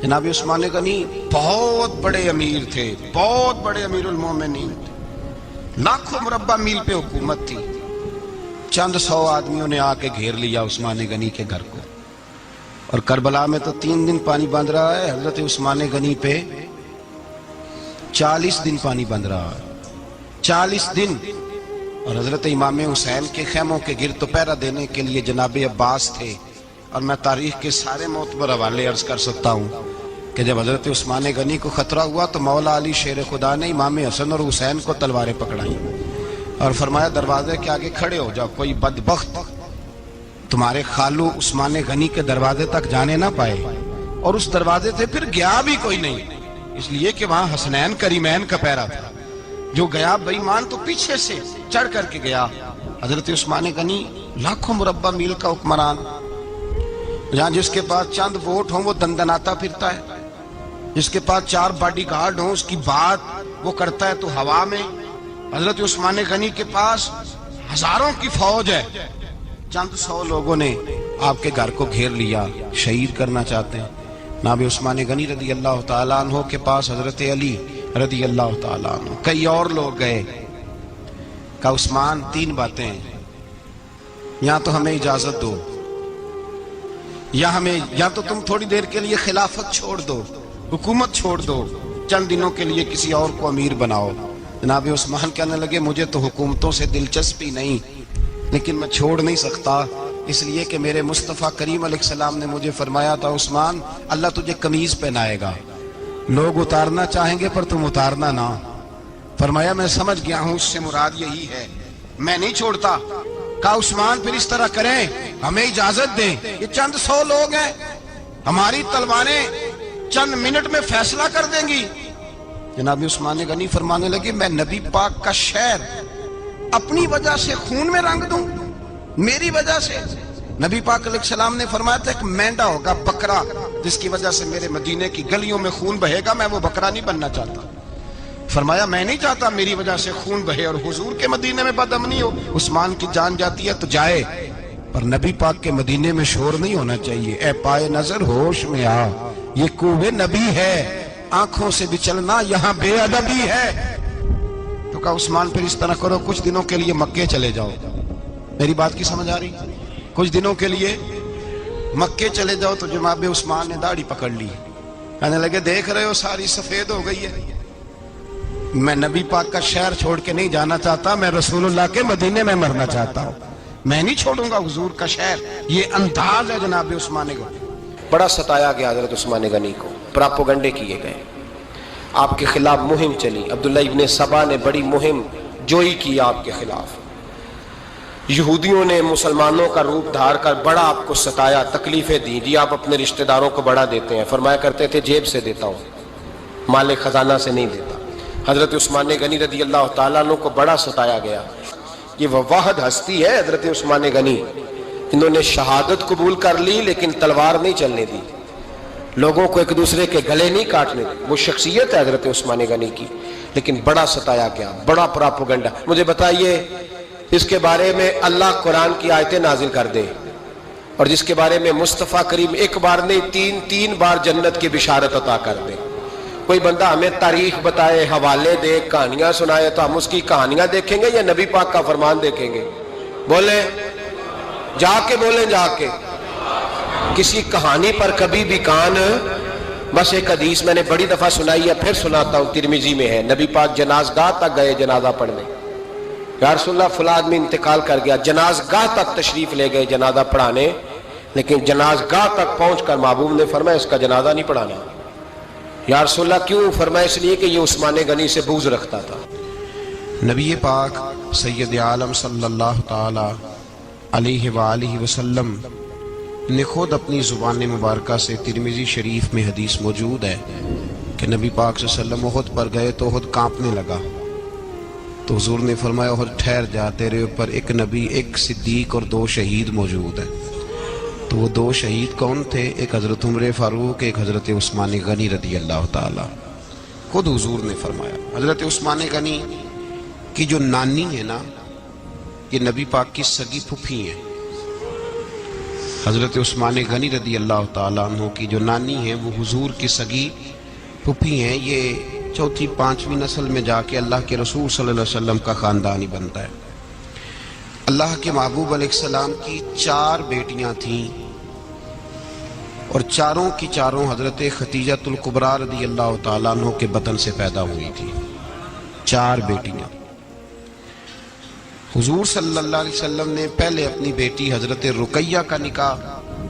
جناب عثمان غنی بہت بڑے امیر تھے، بہت بڑے امیر المومنین تھے، لاکھوں مربع میل پہ حکومت تھی۔ چند سو آدمیوں نے آ کے گھیر لیا عثمان غنی کے گھر کو، اور کربلا میں تو 3 دن پانی بند رہا ہے، حضرت عثمان غنی پہ 40 دن پانی بند رہا ہے، 40 دن۔ اور حضرت امام حسین کے خیموں کے گرد تو پہرا دینے کے لیے جناب عباس تھے۔ اور میں تاریخ کے سارے معتبر حوالے عرض کر سکتا ہوں کہ جب حضرت عثمان غنی کو خطرہ ہوا تو مولا علی شیر خدا نے امام حسن اور حسین کو تلواریں پکڑائیں اور فرمایا دروازے کے آگے کھڑے ہو جاؤ، کوئی بدبخت تمہارے خالو عثمان غنی کے دروازے تک جانے نہ پائے۔ اور اس دروازے سے پھر گیا بھی کوئی نہیں، اس لیے کہ وہاں حسنین کریمین کا پہرا تھا۔ جو گیا بے ایمان تو پیچھے سے چڑھ کر کے گیا۔ حضرت عثمان غنی لاکھوں مربع میل کا حکمران، جہاں جس کے پاس چند ووٹ ہوں وہ دندناتا پھرتا ہے، جس کے پاس 4 باڈی گارڈ ہوں اس کی بات وہ کرتا ہے تو ہوا میں۔ حضرت عثمان غنی کے پاس ہزاروں کی فوج ہے، چند 100 لوگوں نے آپ کے گھر کو گھیر لیا، شہید کرنا چاہتے ہیں۔ جناب عثمان غنی رضی اللہ تعالیٰ عنہ کے پاس حضرت علی رضی اللہ تعالیٰ عنہ، کئی اور لوگ گئے۔ کہا عثمان 3 باتیں ہیں، یا تو ہمیں اجازت دو، یا تو تم تھوڑی دیر کے لیے خلافت چھوڑ دو، حکومت چھوڑ دو، چند دنوں کے لیے کسی اور کو امیر بناؤ۔ جناب عثمان کہنے لگے مجھے تو حکومتوں سے دلچسپی نہیں، لیکن میں چھوڑ نہیں سکتا، اس لیے کہ میرے مصطفیٰ کریم علیہ السلام نے مجھے فرمایا تھا عثمان اللہ تجھے قمیض پہنائے گا، لوگ اتارنا چاہیں گے پر تم اتارنا نہ۔ فرمایا میں سمجھ گیا ہوں اس سے مراد یہی ہے، میں نہیں چھوڑتا۔ کہا عثمان پھر اس طرح کریں، ہمیں اجازت دیں، یہ چند 100 لوگ ہیں، ہماری تلواریں چند منٹ میں فیصلہ کر دیں گی۔ جناب عثمان غنی فرمانے لگے میں نبی پاک کا شہر اپنی وجہ سے خون میں رنگ دوں، میری وجہ سے؟ نبی پاک علیہ السلام نے فرمایا تھا ایک مینڈا ہوگا، بکرا، جس کی وجہ سے میرے مدینے کی گلیوں میں خون بہے گا، میں وہ بکرا نہیں بننا چاہتا۔ فرمایا میں نہیں چاہتا میری وجہ سے خون بہے اور حضور کے مدینے میں بدامنی ہو۔ عثمان کی جان جاتی ہے تو جائے، پر نبی پاک کے مدینے میں شور نہیں ہونا چاہیے۔ اے پائے نظر ہوش میں آ، یہ کوہ نبی ہے، آنکھوں سے بھی چلنا یہاں بے ادبی ہے۔ تو کہا عثمان پھر اس طرح کرو، کچھ دنوں کے لیے مکے چلے جاؤ۔ میری بات کی سمجھ آ رہی؟ کچھ دنوں کے لیے مکے چلے جاؤ۔ تو جناب عثمان نے داڑھی پکڑ لی، کہنے لگے دیکھ رہے ہو ساری سفید ہو گئی ہے، میں نبی پاک کا شہر چھوڑ کے نہیں جانا چاہتا، میں رسول اللہ کے مدینے میں مرنا چاہتا ہوں، میں نہیں چھوڑوں گا حضور کا شہر۔ یہ انداز ہے جناب عثمان غنی۔ بڑا ستایا گیا حضرت عثمان غنی کو، پراپوگنڈے کیے گئے، آپ کے خلاف مہم چلی، عبداللہ ابن سبا نے بڑی مہم جوئی کی آپ کے خلاف، یہودیوں نے مسلمانوں کا روپ دھار کر بڑا آپ کو ستایا، تکلیفیں دی۔ جی آپ اپنے رشتہ داروں کو بڑا دیتے ہیں، فرمایا کرتے تھے جیب سے دیتا ہوں، مال خزانہ سے نہیں دیتا۔ حضرت عثمان غنی رضی اللہ تعالیٰ عنہ کو بڑا ستایا گیا۔ یہ وہ واحد ہستی ہے حضرت عثمان غنی، انہوں نے شہادت قبول کر لی لیکن تلوار نہیں چلنے دی، لوگوں کو ایک دوسرے کے گلے نہیں کاٹنے دی۔ وہ شخصیت ہے حضرت عثمان غنی کی، لیکن بڑا ستایا گیا، بڑا پراپوگنڈا۔ مجھے بتائیے اس کے بارے میں اللہ قرآن کی آیتیں نازل کر دے، اور جس کے بارے میں مصطفیٰ کریم ایک بار نہیں تین بار جنت کی بشارت عطا کر دے، کوئی بندہ ہمیں تاریخ بتائے، حوالے دے، کہانیاں سنائے، تو ہم اس کی کہانیاں دیکھیں گے یا نبی پاک کا فرمان دیکھیں گے؟ بولیں، جا کے بولیں، جا کے۔ کسی کہانی پر کبھی بھی کان، بس ایک حدیث میں نے بڑی دفعہ سنائی ہے، پھر سناتا ہوں، ترمذی میں ہے، نبی پاک جنازگاہ تک گئے جنازہ پڑھنے، یا رسول اللہ فلاں آدمی انتقال کر گیا، جنازگاہ تک تشریف لے گئے جنازہ پڑھانے، لیکن جنازگاہ تک پہنچ کر محبوب نے فرمایا اس کا جنازہ نہیں پڑھانا۔ یا رسول اللہ کیوں؟ فرمایا اس لیے کہ یہ عثمان غنی سے بغض رکھتا تھا۔ نبی پاک سید عالم صلی اللہ تعالی علیہ وآلہ وسلم نے خود اپنی زبان مبارکہ سے ترمذی شریف میں حدیث موجود ہے کہ نبی پاک صلی اللہ علیہ وسلم احد پر گئے تو احد کانپنے لگا، تو حضور نے فرمایا احد ٹھہر جا، تیرے اوپر ایک نبی، ایک صدیق اور 2 شہید موجود ہیں۔ تو وہ 2 شہید کون تھے؟ ایک حضرت عمر فاروق، ایک حضرت عثمان غنی رضی اللہ تعالی۔ خود حضور نے فرمایا حضرت عثمان غنی کی جو نانی ہے نا، یہ نبی پاک کی سگی پھوپھی ہیں، حضرت عثمان غنی رضی اللہ تعالیٰ عنہ کی جو نانی ہیں وہ حضور کی سگی پھپھی ہیں. یہ چوتھی پانچویں نسل میں جا کے اللہ کے رسول صلی اللہ علیہ وسلم کا خاندان ہی بنتا ہے. اللہ کے محبوب علیہ السلام کی 4 بیٹیاں تھیں اور چاروں کی چاروں حضرت خدیجۃ الکبریٰ رضی اللہ تعالیٰ عنہ کے بطن سے پیدا ہوئی تھی. 4 بیٹیاں. حضور صلی اللہ علیہ وسلم نے پہلے اپنی بیٹی حضرت رقیہ کا نکاح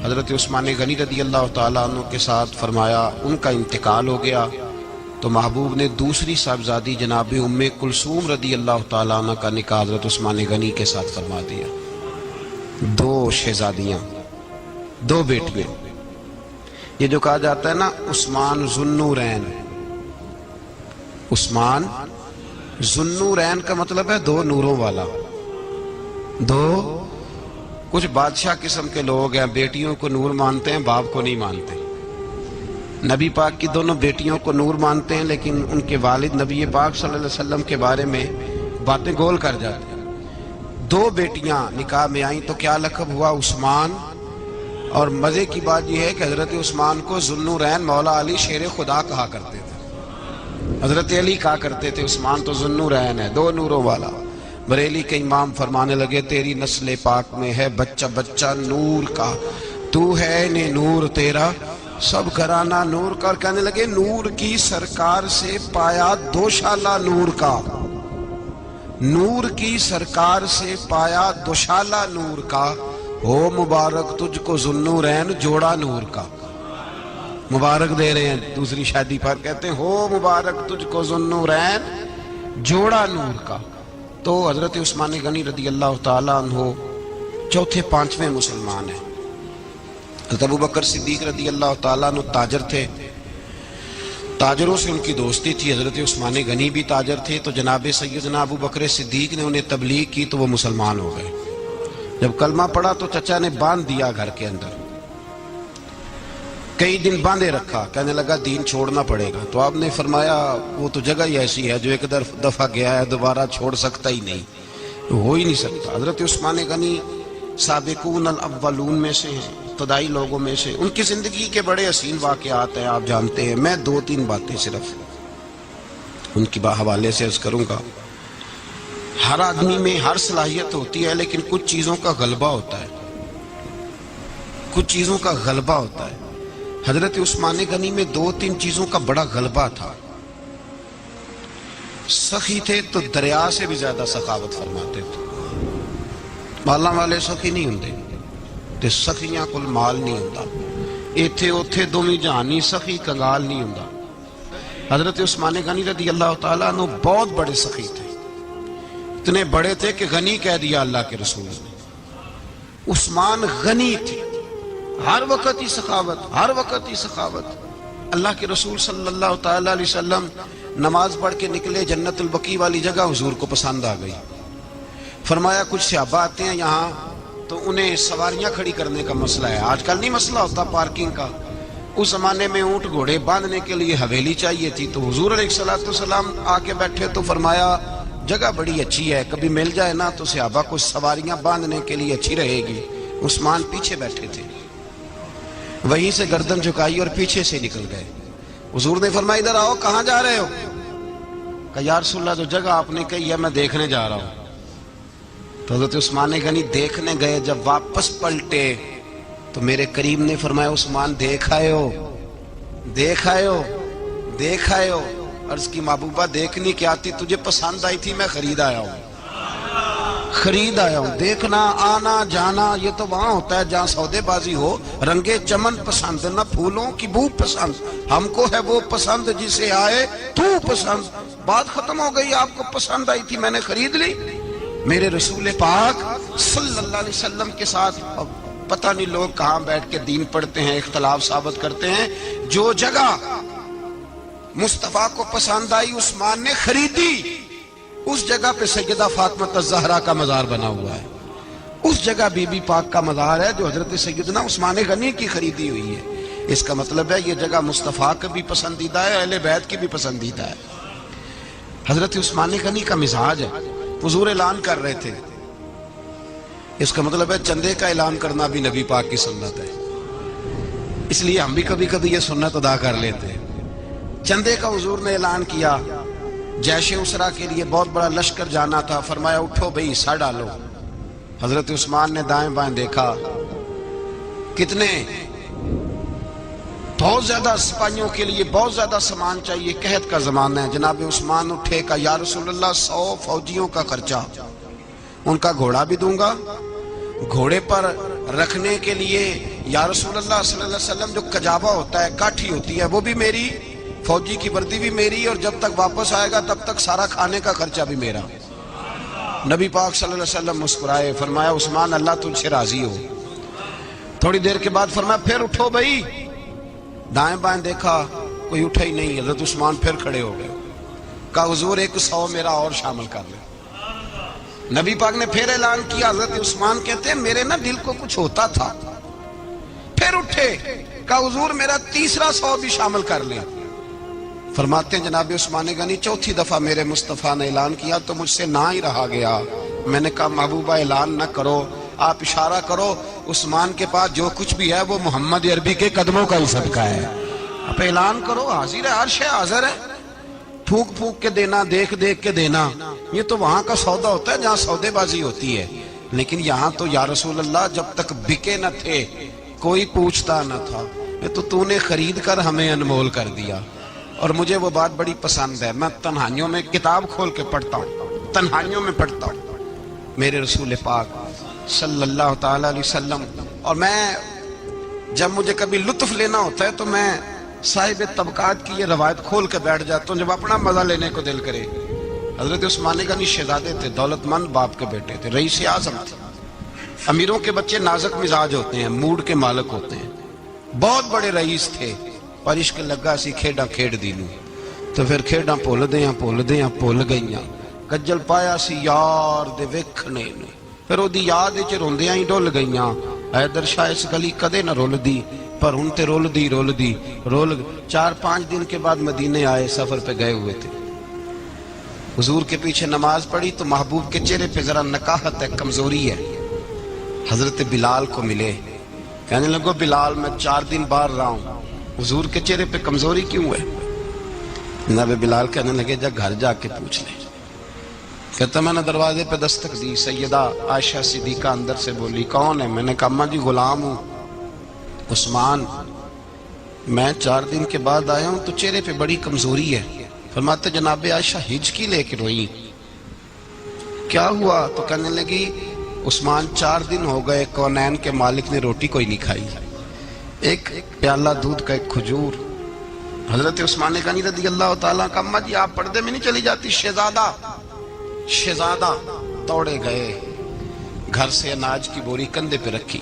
حضرت عثمان غنی رضی اللہ تعالیٰ عنہ کے ساتھ فرمایا. ان کا انتقال ہو گیا تو محبوب نے دوسری صاحبزادی جناب ام کلثوم رضی اللہ تعالیٰ عنہ کا نکاح حضرت عثمان غنی کے ساتھ فرما دیا. 2 شہزادیاں، 2 بیٹیاں. یہ جو کہا جاتا ہے نا عثمان ذوالنورین، عثمان ذوالنورین کا مطلب ہے 2 نوروں والا. 2 کچھ بادشاہ قسم کے لوگ ہیں، بیٹیوں کو نور مانتے ہیں، باپ کو نہیں مانتے. نبی پاک کی دونوں بیٹیوں کو نور مانتے ہیں لیکن ان کے والد نبی پاک صلی اللہ علیہ وسلم کے بارے میں باتیں گول کر جاتے ہیں. 2 بیٹیاں نکاح میں آئیں تو کیا لقب ہوا؟ عثمان. اور مزے کی بات یہ ہے کہ حضرت عثمان کو ذوالنورین مولا علی شیر خدا کہا کرتے تھے. حضرت علی کہا کرتے تھے عثمان تو ذوالنورین ہے، 2 نوروں والا. بریلی کے امام فرمانے لگے تیری نسل پاک میں ہے بچہ بچہ نور کا، تو ہے نے نور تیرا سب گھرانہ نور کا. اور کہنے لگے نور کی سرکار سے پایا 2 شالہ نور کا، نور کی سرکار سے پایا 2 شالہ نور کا. ہو مبارک تجھ کو ذوالنورین جوڑا نور کا. مبارک دے رہے ہیں دوسری شادی پر، کہتے ہیں ہو مبارک تجھ کو ذوالنورین جوڑا نور کا. تو حضرت عثمان غنی رضی اللہ تعالیٰ عنہ 4 5ویں مسلمان ہیں. حضرت ابوبکر صدیق رضی اللہ تعالیٰ عنہ تاجر تھے، تاجروں سے ان کی دوستی تھی. حضرت عثمان غنی بھی تاجر تھے تو جناب سیدنا ابوبکر صدیق نے انہیں تبلیغ کی تو وہ مسلمان ہو گئے. جب کلمہ پڑھا تو چچا نے باندھ دیا گھر کے اندر، کئی دن باندھے رکھا، کہنے لگا دین چھوڑنا پڑے گا. تو آپ نے فرمایا وہ تو جگہ ہی ایسی ہے جو ایک دفعہ گیا ہے دوبارہ چھوڑ سکتا ہی نہیں، ہو ہی نہیں سکتا. حضرت عثمان غنی سابقون الاولون میں سے ہیں، ابتدائی لوگوں میں سے. ان کی زندگی کے بڑے حسین واقعات ہیں، آپ جانتے ہیں. میں 2-3 باتیں صرف ان کی حوالے سے عرض کروں گا. ہر آدمی میں ہر صلاحیت ہوتی ہے لیکن کچھ چیزوں کا غلبہ ہوتا ہے، کچھ چیزوں کا غلبہ ہوتا ہے. حضرت عثمان غنی میں 2-3 چیزوں کا بڑا غلبہ تھا. سخی تھے تو دریا سے بھی زیادہ سخاوت فرماتے تھے. مالاں والے سخی نہیں ہوندے تے سخیاں کول مال نہیں ہوندا. ایتھے اوتھے دوویں جہانی سخی کنگال نہیں ہوندا. حضرت عثمان غنی رضی اللہ تعالیٰ عنہ بہت بڑے سخی تھے، اتنے بڑے تھے کہ غنی کہہ دیا اللہ کے رسول نے. عثمان غنی تھے، ہر وقت ہی سخاوت، ہر وقت ہی سخاوت. اللہ کے رسول صلی اللہ تعالیٰ علیہ وسلم نماز پڑھ کے نکلے، جنت البقیع والی جگہ حضور کو پسند آ گئی. فرمایا کچھ صحابہ آتے ہیں یہاں تو انہیں سواریاں کھڑی کرنے کا مسئلہ ہے. آج کل نہیں مسئلہ ہوتا پارکنگ کا، اس زمانے میں اونٹ گھوڑے باندھنے کے لیے حویلی چاہیے تھی. تو حضور علیہ السلام آ کے بیٹھے تو فرمایا جگہ بڑی اچھی ہے، کبھی مل جائے نا تو صحابہ کو سواریاں باندھنے کے لیے اچھی رہے گی. عثمان پیچھے بیٹھے تھے، وہیں سے گردن جھکائی اور پیچھے سے نکل گئے. حضور نے فرمایا ادھر آؤ، کہاں جا رہے ہو؟ کہا یا رسول اللہ جو جگہ آپ نے کہی ہے میں دیکھنے جا رہا ہوں. تو حضرت عثمان غنی دیکھنے گئے، جب واپس پلٹے تو میرے کریم نے فرمایا عثمان دیکھ آئے ہو، دیکھ آئے ہو، دیکھ آئے ہو. عرض کی محبوبہ دیکھنی کیا تھی، تجھے پسند آئی تھی، میں خرید آیا ہوں، خرید آیا ہوں. دیکھنا آنا جانا یہ تو وہاں ہوتا ہے جہاں سودے بازی ہو. رنگے چمن پسند نہ پھولوں کی بو پسند، ہم کو ہے وہ پسند جسے آئے تو پسند. بات ختم ہو گئی، آپ کو پسند آئی تھی میں نے خرید لی. میرے رسول پاک صلی اللہ علیہ وسلم کے ساتھ پتہ نہیں لوگ کہاں بیٹھ کے دین پڑھتے ہیں، اختلاف ثابت کرتے ہیں. جو جگہ مصطفیٰ کو پسند آئی عثمان نے خریدی، اس جگہ پہ سیدہ فاطمہ الزہرا کا مزار بنا ہوا ہے. اس جگہ بی بی پاک کا مزار ہے جو حضرت سیدنا عثمان غنی کی خریدی ہوئی ہے. اس کا مطلب ہے یہ جگہ مصطفیٰ کا بھی پسندیدہ ہے، اہل بیت کی بھی پسندیدہ ہے. حضرت عثمان غنی کا مزاج ہے. حضور اعلان کر رہے تھے اس کا مطلب ہے چندے کا اعلان کرنا بھی نبی پاک کی سنت ہے، اس لیے ہم بھی کبھی کبھی یہ سنت ادا کر لیتے ہیں۔ چندے کا حضور نے اعلان کیا، جیش اسرا کے لیے بہت بڑا لشکر جانا تھا، فرمایا اٹھو بھئی حصہ ڈالو۔ حضرت عثمان نے دائیں بائیں دیکھا، کتنے بہت زیادہ سپاہیوں کے لیے بہت زیادہ سامان چاہیے، قحط کا زمانہ ہے۔ جناب عثمان اٹھے کہا یا رسول اللہ 100 فوجیوں کا خرچہ، ان کا گھوڑا بھی دوں گا، گھوڑے پر رکھنے کے لیے یا رسول اللہ صلی اللہ علیہ وسلم جو کجاوا ہوتا ہے، کاٹھی ہوتی ہے، وہ بھی میری، فوجی کی وردی بھی میری، اور جب تک واپس آئے گا تب تک سارا کھانے کا خرچہ بھی میرا۔ نبی پاک صلی اللہ علیہ وسلم مسکرائے، فرمایا عثمان اللہ تجھ سے راضی ہو۔ تھوڑی دیر کے بعد فرمایا پھر اٹھو بھائی۔ دائیں بائیں دیکھا، کوئی اٹھا ہی نہیں۔ حضرت عثمان پھر کھڑے ہو گئے، کہا حضور 100 میرا اور شامل کر لیں۔ نبی پاک نے پھر اعلان کیا، حضرت عثمان کہتے ہیں میرے نا دل کو کچھ ہوتا تھا، پھر اٹھے، کہا حضور میرا تیسرا 100 بھی شامل کر لیں۔ فرماتے ہیں جناب عثمان غنی چوتھی دفعہ میرے مصطفیٰ نے اعلان کیا تو مجھ سے نہ ہی رہا گیا۔ میں نے کہا محبوبہ اعلان نہ کرو، آپ اشارہ کرو، عثمان کے پاس جو کچھ بھی ہے وہ محمد عربی کے قدموں کا ہی صدقہ ہے، آپ اعلان کرو، حاضر ہے، ہر شے حاضر ہے۔ پھونک پھونک کے دینا، دیکھ دیکھ کے دینا، یہ تو وہاں کا سودا ہوتا ہے جہاں سودے بازی ہوتی ہے، لیکن یہاں تو یا رسول اللہ جب تک بکے نہ تھے کوئی پوچھتا نہ تھا، یہ تو نے خرید کر ہمیں انمول کر دیا۔ اور مجھے وہ بات بڑی پسند ہے، میں تنہائیوں میں کتاب کھول کے پڑھتا ہوں، تنہائیوں میں پڑھتا ہوں میرے رسول پاک صلی اللہ تعالی علیہ وسلم، اور میں جب مجھے کبھی لطف لینا ہوتا ہے تو میں صاحب طبقات کی یہ روایت کھول کے بیٹھ جاتا ہوں جب اپنا مزہ لینے کو دل کرے۔ حضرت عثمان غنی شہزادے تھے، دولت مند باپ کے بیٹے تھے، رئیس اعظم تھے۔ امیروں کے بچے نازک مزاج ہوتے ہیں، موڈ کے مالک ہوتے ہیں، بہت بڑے رئیس تھے، پر عشق لگا سی کھیڈاں کھیڈ دی نو، تو پھر کھیڈاں بھول گئیاں، گجل پایا سی یار دے ویکھنے نو، پھر او دی یاد وچ روندیاں ہی ڈول گئیاں۔ حیدر شاہ اس گلی کدے نہ رول دی، پر ہن تے رول دی 4-5 دن کے بعد مدینے آئے، سفر پہ گئے ہوئے تھے، حضور کے پیچھے نماز پڑھی تو محبوب کے چہرے پہ ذرا نکاہت ہے، کمزوری ہے۔ حضرت بلال کو ملے، کہنے لگو بلال میں 4 دن باہر رہا ہوں، حضور کے چہرے پہ کمزوری کیوں ہے؟ جناب بلال کہنے لگے جا گھر جا کے پوچھ لے۔ کہتا میں نے دروازے پہ دستک دی، سیدہ عائشہ صدیقہ اندر سے بولی کون ہے؟ میں نے کہا اماں جی غلام ہوں عثمان، میں 4 دن کے بعد آیا ہوں تو چہرے پہ بڑی کمزوری ہے۔ فرماتے جناب عائشہ ہچکی لے کے روئی، کیا ہوا؟ تو کہنے لگی عثمان 4 دن ہو گئے کونین کے مالک نے روٹی کوئی نہیں کھائی، ایک پیالہ دودھ کا ایک کھجور۔ حضرت عثمان غنی رضی اللہ تعالیٰ کا اماں جی آپ پردے میں نہیں چلی جاتی؟ شہزادہ دوڑے گئے، گھر سے اناج کی بوری کندھے پہ رکھی،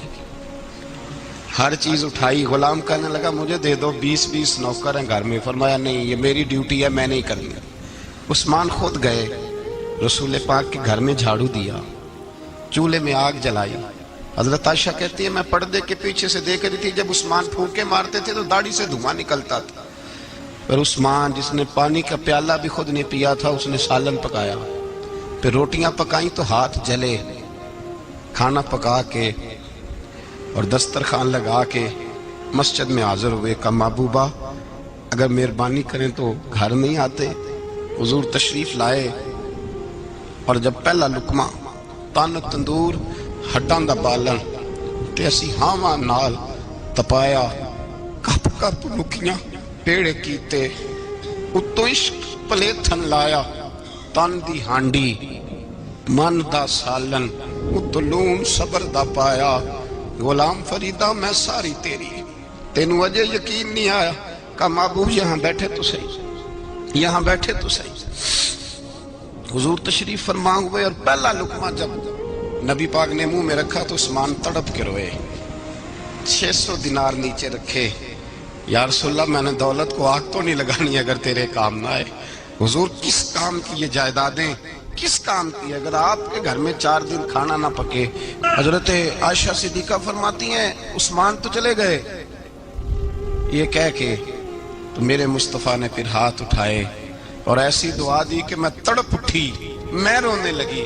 ہر چیز اٹھائی، غلام کہنے لگا مجھے دے دو، 20 نوکر ہیں گھر میں۔ فرمایا نہیں یہ میری ڈیوٹی ہے، میں نہیں کرنی۔ عثمان خود گئے، رسول پاک کے گھر میں جھاڑو دیا، چولہے میں آگ جلائی۔ حضرت عائشہ کہتی ہے میں پردے کے پیچھے سے دیکھ رہی تھی، جب عثمان پھونکے مارتے تھے تو داڑھی سے دھواں نکلتا تھا، پھر عثمان جس نے پانی کا پیالہ بھی خود نے پیا تھا اس نے سالن پکایا، پھر روٹیاں پکائیں تو ہاتھ جلے، کھانا پکا کے اور دسترخوان لگا کے مسجد میں حاضر ہوئے۔ کہا محبوبہ اگر مہربانی کریں تو گھر نہیں آتے؟ حضور تشریف لائے، اور جب پہلا لقمہ تن تندور ہڈاں دا بالن تے اسی ہاواں نال تپایا، کپ کپ مکھیاں پیڑے کیتے، اتوں عشق پلیتھن لایا، تن دی ہانڈی من دا سالن، اتوں لون صبر دا پایا، غلام فریدہ میں ساری تیری، تینوں اجے یقین نہیں آیا؟ کہا محبوب یہاں بیٹھے تو صحیح، یہاں بیٹھے تو صحیح۔ حضور تشریف فرما ہوئے، اور پہلا لقمہ جب نبی پاک نے منہ میں رکھا تو عثمان تڑپ کے روئے، 600 دینار نیچے رکھے، یا رسول اللہ میں نے دولت کو آگ تو نہیں لگانی اگر تیرے کام نہ آئے۔ حضور کس کام کی یہ جائیدادیں، کس کام کی؟ اگر آپ کے گھر میں 4 دن کھانا نہ پکے۔ حضرت عائشہ صدیقہ فرماتی ہیں عثمان تو چلے گئے، یہ کہہ کے تو میرے مصطفیٰ نے پھر ہاتھ اٹھائے اور ایسی دعا دی کہ میں تڑپ اٹھی، میں رونے لگی۔